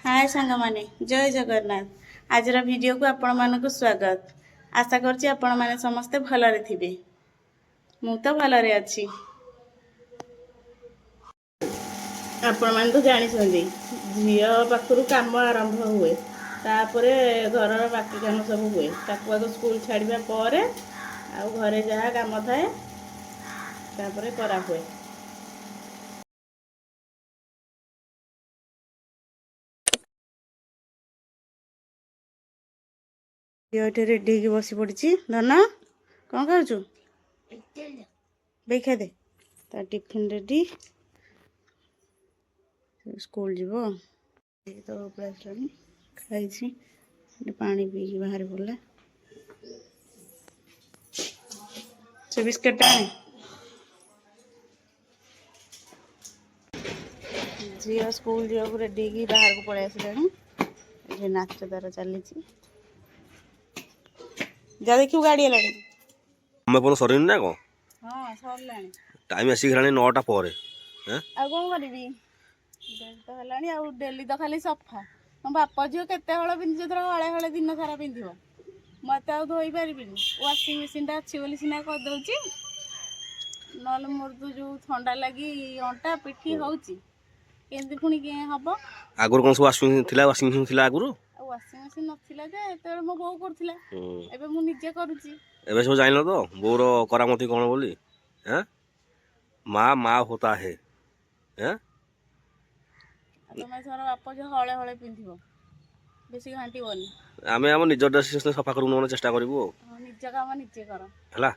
हाय सांग माने जय जगन्नाथ आज वीडियो को आपण मानक स्वागत आशा करछि आपण माने समस्ते भलरे थिबे मु तो भलरे अछि आपण माने तो जानि सन्दी झियो पाखरु काम आरंभ हुए तापरे घरर बाकी काम सब हुए ताकू आग स्कूल छाड़िबा परे आ घरे जहा काम थाए तापरे करा हुए ये रेडी होगी बसी पड़ी धन कौन खाऊ बेखा दे तार टिफिन रेडी स्कूल जीव तो पड़ा खाई पानी पी बाहर पड़ा से बिस्किट आने झी स्कूल जीव रेडी की बाहर को पड़े आसा नाच तार चली जा देखियो गाड़ी है हमें फोन सरी ना को हाँ सरलानी टाइम आसी गलानी 9टा पर हैं आ कोन करबी तो हलानी आ डेली तो खाली सफा मो बापा झील केते हल पिंधि जो हले हले दिन सारा पिंधिब मत आ धोई पारिबिनी वाशिंग मशीन टा अच्छी बोली सिना कर दउची नल मोर तो जो ठंडा लगी अंटा पिठी होउची केंदी पुणी के हबो आगुर कोन वाशिंग मशीन थिला आगुर वाशिंग मशीन नथिला जे एते मो बो करथिला एबे मु निजे करूची एबे सब जानिलो तो बोर करामती कोन बोली हैं माँ माँ होता है हैं तमे सर बापा जो हले हले पिंधिबो बेसी घांटी बनी आमे हम निज ड्रेस सफा करू न चेष्टा करबो निज काम निजे कर हला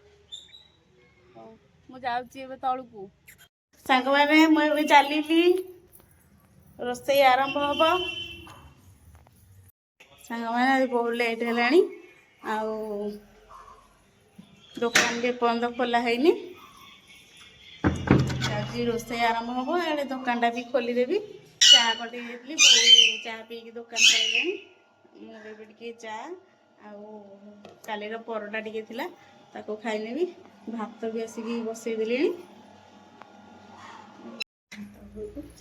मु जाउची एबे तळुकू सांग माने मु एबे चालीली रोसई आरंभ होबो सांग माने आज बहुत लेट हेलानी आउ दुकान भी बंद खोला हैनी आज रोसई आरंभ होबो एडे दुकानटा भी खोली देबी चा कटी देली चा पी के दुकान पाइलेनी मु एबे टिके चा आउ कालीर परोटा टिके थिला ताको खाइ नेबी भात भी आसिकी बसई देलेनी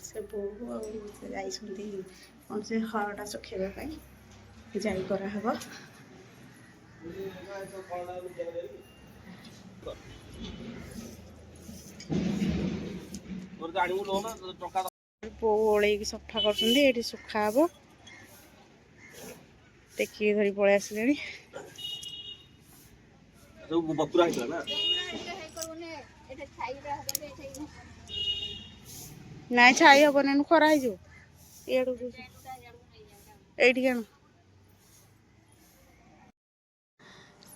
से बोहू आई कौन से हरटा सुखेबा जाई करा हबो ओले सफा कर सुखा हम टेकी धरी पलि आसे ना छाई हम खरा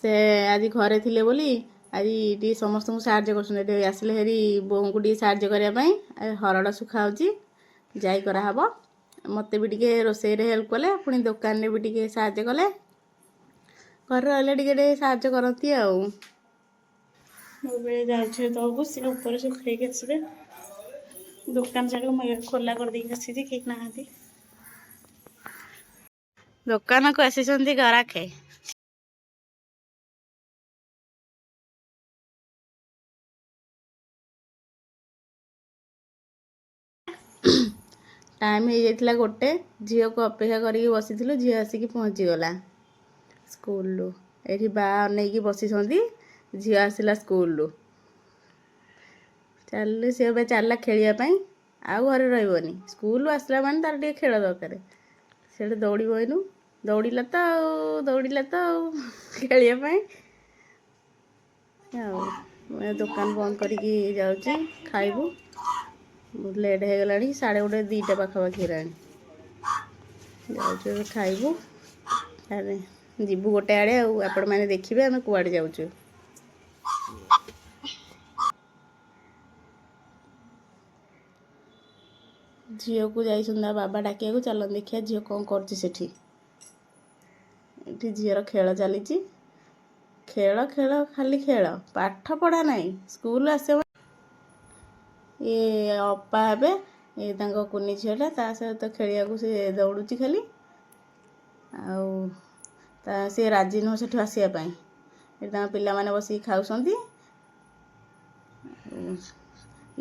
से आज घरे थिले बोली आज टी समस्त साहाଯ୍य कर आसिले हेरी बों को टी साहाଯ୍य करने हरड़ सुखा जाई करा हबो मते भी टिके रोसई रे हेल्प कले पुणी दुकान रे भी टिके साहाଯ୍य कले घर रहले टिके साहाଯ୍य करती आ जाऊे तो सी ऊपर सुखे आसबे दुकान साइड को खोला कर देकी आसी कि ना दुकान को आसी गराखे टाइम हो जाता गोटे झील को अपेक्षा करके बसी झी आसिक पहुँचीगला स्कूल ये बा अनेक बसी झी आसला स्कूल चल सी ए चलला खेलवाई आउ घरे रही स्कूल आसला मान तार टे खेल दरकार से दौड़ बहनू दौड़ला तो खेलवाई दुकान बंद करके जाऊँगी खाइबू लेट हो गला 1:30 2टा पाखापाखि हेलानी जाऊँ खाइबू जीवु गोटे आड़े आपण मैंने देखिए आम कुआड़े जाऊँ झील को जा बाबा डाकिया को चल देखिए झील कौन कर झीर खेल चली खेल खेल खाली खेल पाठ पढ़ा नहीं स्कूल आस ये अपा हे ये कुनी झीलटा ता सहित खेलिया को सी दौड़ुची खाली आ सी राजी नुह से आसवाई ये पिला माने बस खाऊंगी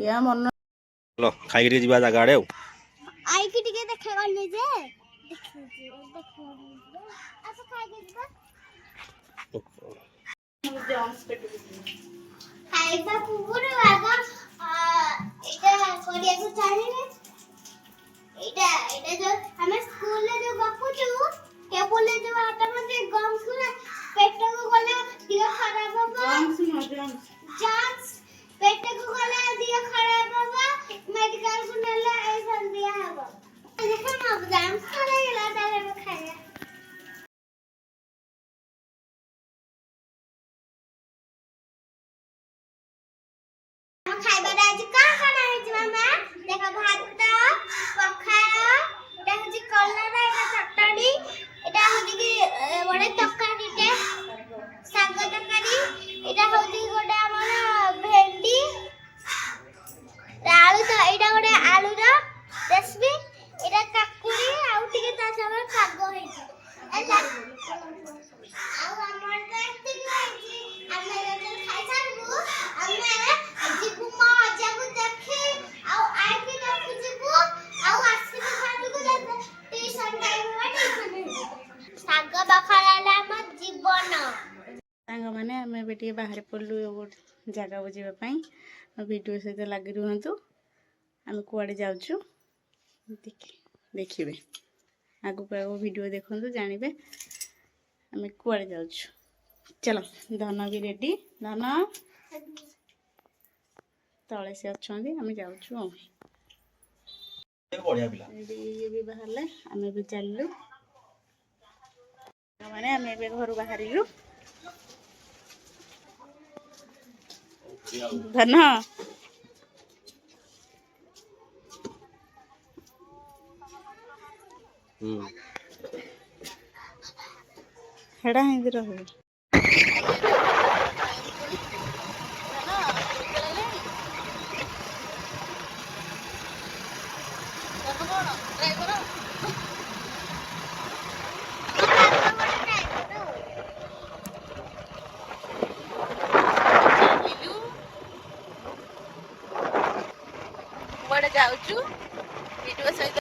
या मन लो खाई जगह आड़े आई की टिके देखे गले जे ଖାଇବା ପୂର୍ବରୁ ଆଗ ଏଇଟା କରିବାକୁ ଚାହିଁବେ। ଏଇଟା ଯୋଉ ଆମେ ସ୍କୁଲରେ ଯୋଉ ଗପୁଛୁ ଟେବୁଲରେ ଯୋଉ ହାତ ମତେ ଗମ୍ସ ଗୁରା ପେଟକୁ ଗଲେ ଦେହ ଖରାପ ହବ। ଜମ୍ସ ପେଟକୁ ଗଲେ ଦେହ ଖରାପ ହବ। ମେଡିକାଲକୁ ନେଲେ ଏଇ ସନ୍ଧ୍ୟା ହବ। ଦେଖ ନା ଜମ୍ସ ଖରାଇଲା ତାହେଲେ ଖାଇବା। ଆମ ଖାଇବାରେ ଆଜି କଣ ହେଇଛି ମାମା? ଦେଖ ଭାତ ପଖାଳ ଏଟା ହଉଛି କଲରା ଏଟା ଚଟଣି ଏଟା ହଉଛି କି ଗୋଟେ ତରକାରୀଟେ ଶାଗ ତରକାରୀ ଏଟା ହଉଛି ଗୋଟେ ଆମର ଭେଣ୍ଡି ଆଳୁ ତ ଏଇଟା ଗୋଟେ ଆଳୁର ରେସିପି ଏଟା କାକୁଡି ଆଉ ଟିକେ ତା ସାଙ୍ଗରେ ଶାଗ ହେଇଛି ଆଉ ଆମର ତ ଏତିକି ହେଇଛି। ଆମେ ଯେତେବେଳେ ଖାଇସାରିବୁ ଆମେ ଯିବୁ ମୋ ଅଜାକୁ ଦେଖି ଆଉ ଆଇକି ଦେଖି ଯିବୁ ଆଉ ଆସିବୁ ଘରକୁ ଟିଉସନ ଟାଇମ୍ ହେବ ଶାଗ ପଖାଳ ହେଲା ଆମ ଜୀବନ। ସାଙ୍ଗମାନେ ଆମେ ଏବେ ଟିକେ ବାହାରେ ପଡ଼ିଲୁ ଗୋଟେ ଜାଗାକୁ ଯିବା ପାଇଁ। ଭିଡ଼ିଓ ସହିତ ଲାଗି ରୁହନ୍ତୁ। ଆମେ କୁଆଡ଼େ ଯାଉଛୁ ଦେଖିବେ। ଆଗକୁ ଆଗକୁ ଭିଡ଼ିଓ ଦେଖନ୍ତୁ ଜାଣିବେ ଆମେ କୁଆଡ଼େ ଯାଉଛୁ। ଚାଲ ଧନ ବି ରେଡ଼ି। ଧନ ତଳେ ସେ ଅଛନ୍ତି ଆମେ ଯାଉଛୁ ଆଉ। ଇଏ ବି ବାହାରିଲେ ଆମେ ବି ଚାଲିଲୁ। ମାନେ ଆମେ ଏବେ ଘରୁ ବାହାରିଲୁ। ଧନ ହେଡ଼ା ହିନ୍ତି ରହିବ। କୁଆଡ଼େ ଯାଉଛୁ ଭିଡ଼ିଓ ସହିତ